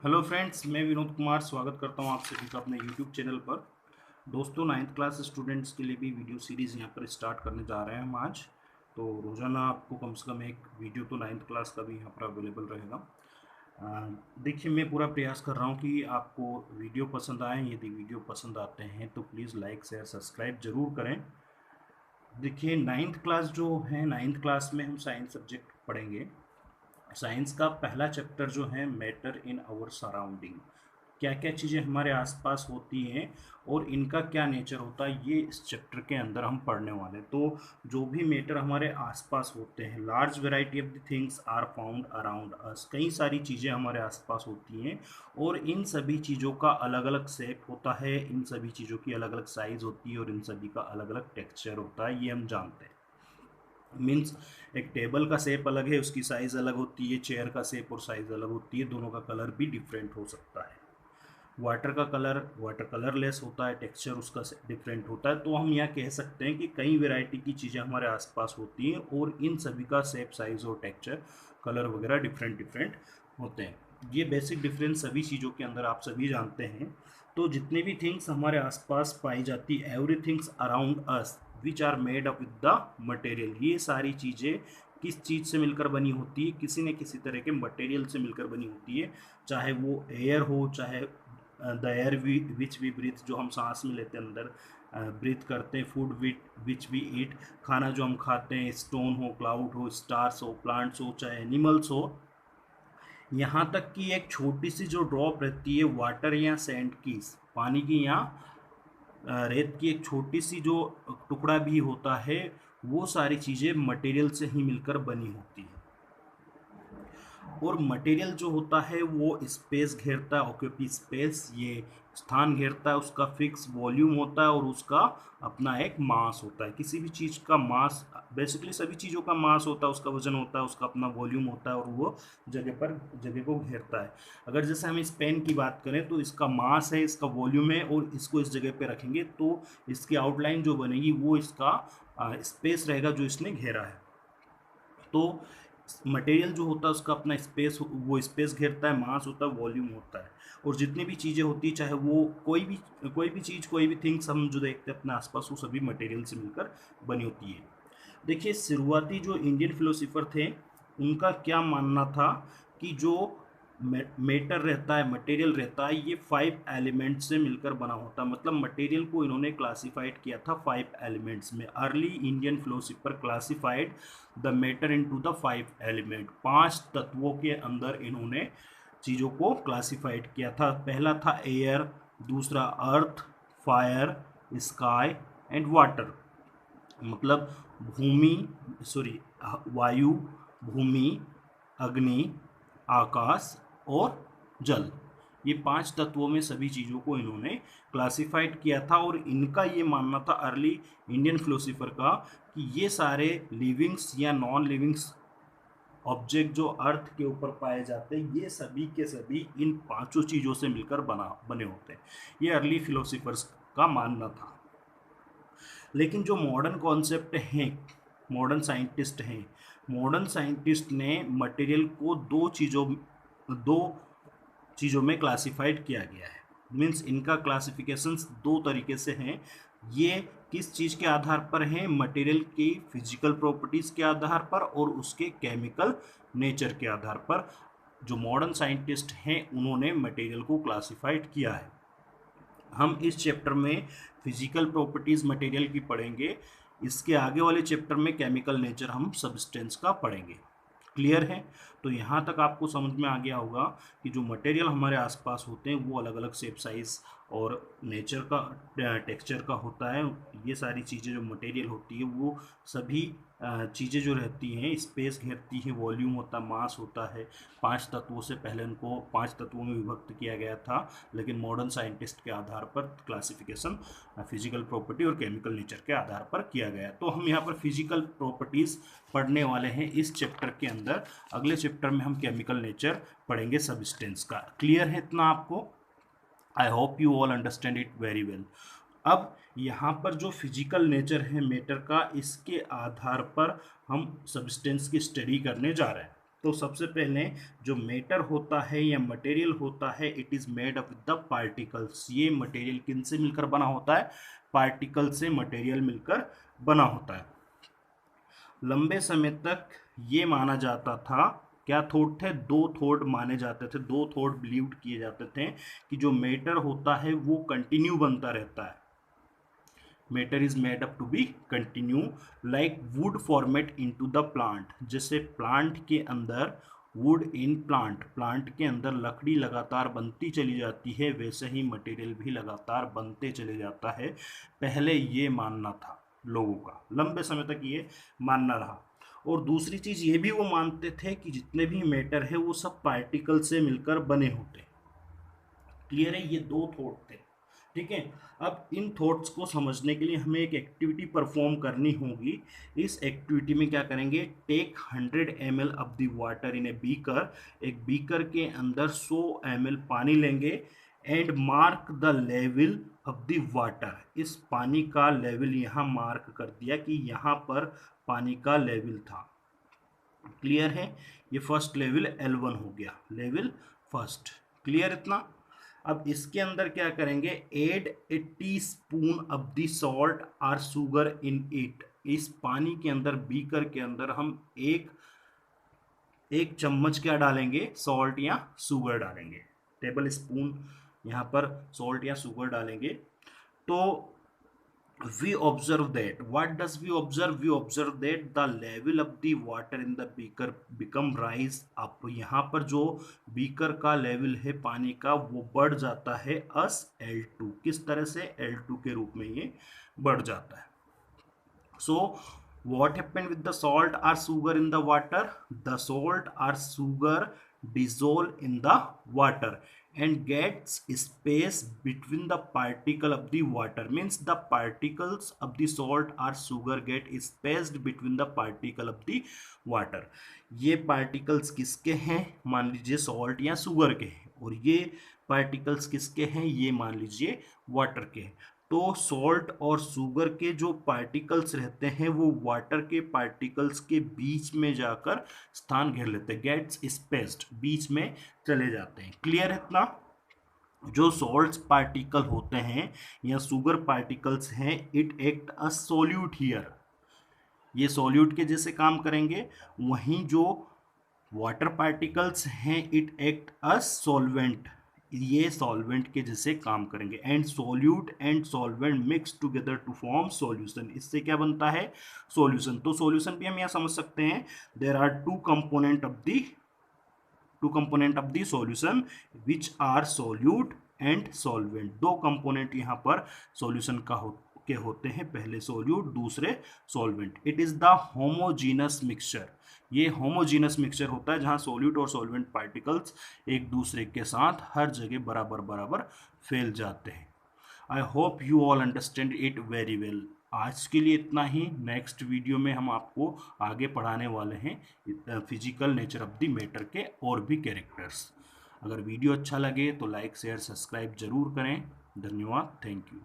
Hello friends, मैं विनोद कुमार स्वागत करता हूं आप सभी का अपने यूट्यूब चैनल पर। दोस्तों, नाइन्थ क्लास स्टूडेंट्स के लिए भी वीडियो सीरीज़ यहां पर स्टार्ट करने जा रहे हैं हम आज। तो रोज़ाना आपको कम से कम एक वीडियो तो नाइन्थ क्लास का भी यहां पर अवेलेबल रहेगा। देखिए, मैं पूरा प्रयास कर रहा हूं कि आपको वीडियो पसंद आए। यदि वीडियो पसंद आते हैं तो प्लीज़ लाइक शेयर सब्सक्राइब ज़रूर करें। देखिए, नाइन्थ क्लास जो है, नाइन्थ क्लास में हम साइंस सब्जेक्ट पढ़ेंगे। साइंस का पहला चैप्टर जो है मैटर इन आवर सराउंडिंग, क्या क्या चीज़ें हमारे आसपास होती हैं और इनका क्या नेचर होता है, ये इस चैप्टर के अंदर हम पढ़ने वाले हैं। तो जो भी मैटर हमारे आसपास होते हैं, large variety of the things are found around us, कई सारी चीज़ें हमारे आसपास होती हैं और इन सभी चीज़ों का अलग अलग शेप होता है, इन सभी चीज़ों की अलग अलग साइज़ होती है और इन सभी का अलग अलग टेक्सचर होता है, ये हम जानते हैं। मीन्स एक टेबल का शेप अलग है, उसकी साइज़ अलग होती है, चेयर का शेप और साइज़ अलग होती है, दोनों का कलर भी डिफरेंट हो सकता है। वाटर का कलर वाटर कलरलेस होता है, टेक्सचर उसका डिफरेंट होता है। तो हम यह कह सकते हैं कि कई वैरायटी की चीज़ें हमारे आसपास होती हैं और इन सभी का शेप, साइज़ और टेक्सचर, कलर वगैरह डिफरेंट डिफरेंट होते हैं। ये बेसिक डिफरेंस सभी चीज़ों के अंदर आप सभी जानते हैं। तो जितने भी थिंग्स हमारे आसपास पाई जाती है, every things around us which are made up with the material, ये सारी चीज़ें किस चीज़ से मिलकर बनी होती है? किसी न किसी तरह के मटेरियल से मिलकर बनी होती है। चाहे वो एयर हो, चाहे the air which we breathe, जो हम सांस में लेते हैं, अंदर ब्रीथ करते हैं, फूड विच वी ईट, खाना जो हम खाते हैं, स्टोन हो, क्लाउड हो, स्टार्स हो, प्लांट्स हो, चाहे एनिमल्स हो, यहाँ तक कि एक छोटी सी जो ड्रॉप रहती है वाटर या सैंड की, पानी की या रेत की एक छोटी सी जो टुकड़ा भी होता है, वो सारी चीज़ें मटेरियल से ही मिलकर बनी होती है। और मटेरियल जो होता है वो स्पेस घेरता है, ऑक्यूपी स्पेस, ये स्थान घेरता है, उसका फिक्स वॉल्यूम होता है और उसका अपना एक मास होता है। किसी भी चीज़ का मास, बेसिकली सभी चीज़ों का मास होता है, उसका वजन होता है, उसका अपना वॉल्यूम होता है और वो जगह को घेरता है। अगर जैसे हम इस पेन की बात करें तो इसका मास है, इसका वॉल्यूम है और इसको इस जगह पे रखेंगे तो इसकी आउटलाइन जो बनेगी वो इसका स्पेस रहेगा जो इसने घेरा है। तो मटेरियल जो होता है उसका अपना स्पेस, वो स्पेस घेरता है, मास होता है, वॉल्यूम होता है। और जितनी भी चीज़ें होती है, चाहे वो कोई भी चीज़, कोई भी थिंग्स हम जो देखते हैं अपने आसपास, वो सभी मटेरियल से मिलकर बनी होती है। देखिए, शुरुआती जो इंडियन फिलोसोफर थे, उनका क्या मानना था कि जो मेटर रहता है, मटेरियल रहता है, ये 5 एलिमेंट्स से मिलकर बना होता है। मतलब मटेरियल को इन्होंने क्लासिफाइड किया था 5 एलिमेंट्स में। Early Indian philosopher classified the matter into the 5 element, 5 तत्वों के अंदर इन्होंने चीज़ों को क्लासिफाइड किया था। पहला था एयर, दूसरा अर्थ, फायर, स्काई एंड वाटर। मतलब भूमि, सॉरी, वायु, भूमि, अग्नि, आकाश और जल, ये 5 तत्वों में सभी चीज़ों को इन्होंने क्लासिफाइड किया था। और इनका ये मानना था अर्ली इंडियन फिलोसोफर का कि ये सारे लिविंग्स या नॉन लिविंग्स ऑब्जेक्ट जो अर्थ के ऊपर पाए जाते हैं, ये सभी के सभी इन पांचों चीज़ों से मिलकर बने होते हैं। ये अर्ली फिलोसोफर्स का मानना था। लेकिन जो मॉडर्न कॉन्सेप्ट हैं, मॉडर्न साइंटिस्ट हैं, मॉडर्न साइंटिस्ट ने मटेरियल को दो चीज़ों में क्लासिफाइड किया गया है। मीन्स इनका क्लासिफिकेशंस दो तरीके से हैं। ये किस चीज़ के आधार पर हैं? मटेरियल की फिजिकल प्रॉपर्टीज़ के आधार पर और उसके केमिकल नेचर के आधार पर जो मॉडर्न साइंटिस्ट हैं उन्होंने मटेरियल को क्लासिफाइड किया है। हम इस चैप्टर में फिजिकल प्रॉपर्टीज़ मटेरियल की पढ़ेंगे। इसके आगे वाले चैप्टर में केमिकल नेचर हम सब्सटेंस का पढ़ेंगे। क्लियर है? तो यहाँ तक आपको समझ में आ गया होगा कि जो मटेरियल हमारे आसपास होते हैं वो अलग अलग शेप, साइज और नेचर का, टेक्सचर का होता है। ये सारी चीज़ें जो मटेरियल होती है वो सभी चीज़ें जो रहती हैं, स्पेस घेरती है, वॉल्यूम होता है, मास होता है। 5 तत्वों से पहले उनको 5 तत्वों में विभक्त किया गया था, लेकिन मॉडर्न साइंटिस्ट के आधार पर क्लासिफिकेशन फिजिकल प्रॉपर्टी और केमिकल नेचर के आधार पर किया गया। तो हम यहाँ पर फिजिकल प्रॉपर्टीज़ पढ़ने वाले हैं इस चैप्टर के अंदर। अगले चैप्टर में हम केमिकल नेचर पढ़ेंगे सब्सटेंस का। क्लियर है इतना आपको? I hope you all understand it very well. अब यहाँ पर जो फिजिकल नेचर है मैटर का, इसके आधार पर हम सब्सटेंस की स्टडी करने जा रहे हैं। तो सबसे पहले जो मैटर होता है या मटेरियल होता है, it is made up with the particles. ये मटेरियल किन से मिलकर बना होता है? पार्टिकल से मटेरियल मिलकर बना होता है। लंबे समय तक ये माना जाता था, क्या थॉट थे? दो थॉट माने जाते थे, दो थॉट बिलीव किए जाते थे कि जो मैटर होता है वो कंटिन्यू बनता रहता है। Matter is made up to be continue like wood format into the plant. जैसे प्लांट के अंदर वुड इन प्लांट, प्लांट के अंदर लकड़ी लगातार बनती चली जाती है, वैसे ही मटेरियल भी लगातार बनते चले जाता है। पहले ये मानना था लोगों का, लंबे समय तक ये मानना रहा। और दूसरी चीज ये भी वो मानते थे कि जितने भी मैटर है वो सब पार्टिकल से मिलकर बने होते। क्लियर है? ये दो थॉट थे। ठीक है, अब इन थॉट्स को समझने के लिए हमें एक एक्टिविटी परफॉर्म करनी होगी। इस एक्टिविटी में क्या करेंगे? Take 100 ml of the water in a beaker. एक बीकर के अंदर 100 ml पानी लेंगे and mark the level of the water. इस पानी का लेवल यहाँ मार्क कर दिया कि यहाँ पर पानी का लेवल था। क्लियर है? ये फर्स्ट लेवल L1 हो गया, लेवल फर्स्ट। क्लियर इतना? अब इसके अंदर क्या करेंगे? Add a teaspoon of the salt और शुगर इन इट। इस पानी के अंदर, बीकर के अंदर हम एक चम्मच क्या डालेंगे? सॉल्ट या शुगर डालेंगे। टेबल स्पून यहाँ पर सॉल्ट या शुगर डालेंगे। तो we observe that, what does we observe? We observe that the level of the water in the beaker become rise up। यहाँ पर जो बीकर का लेवल है पानी का वो बढ़ जाता है as L2। किस तरह से? L2 के रूप में ये बढ़ जाता है। So what happened with the salt or sugar in the water? The salt or sugar dissolve in the water and gets space between the particle of the water, means the particles of the salt or sugar get spaced between the particle of the water। ये particles किसके हैं? मान लीजिए salt या sugar के हैं, और ये particles किसके हैं? ये मान लीजिए वाटर के हैं। तो सॉल्ट और शुगर के जो पार्टिकल्स रहते हैं वो वाटर के पार्टिकल्स के बीच में जाकर स्थान घेर लेते हैं, गेट्स स्पेस्ड, बीच में चले जाते हैं। क्लियर है इतना? जो सॉल्ट पार्टिकल होते हैं या शुगर पार्टिकल्स हैं, it act a solute here. ये सॉल्यूट के जैसे काम करेंगे। वहीं जो वाटर पार्टिकल्स हैं, इट एक्ट अ सॉल्वेंट, ये सॉल्वेंट के जैसे काम करेंगे। And solute and solvent mix together to form solution. इससे क्या बनता है? सॉल्यूशन। तो सॉल्यूशन भी हम यहाँ समझ सकते हैं, there are two component of the solution which are solute and solvent. दो कंपोनेंट यहाँ पर सॉल्यूशन के होते हैं, पहले सॉल्यूट, दूसरे solvent. It is the homogeneous mixture. ये होमोजीनस मिक्सचर होता है जहां सॉल्यूट और सॉल्वेंट पार्टिकल्स एक दूसरे के साथ हर जगह बराबर बराबर फैल जाते हैं। I hope you all understand it very well. आज के लिए इतना ही। नेक्स्ट वीडियो में हम आपको आगे पढ़ाने वाले हैं physical nature of the matter के और भी कैरेक्टर्स। अगर वीडियो अच्छा लगे तो लाइक शेयर सब्सक्राइब जरूर करें। धन्यवाद। Thank you.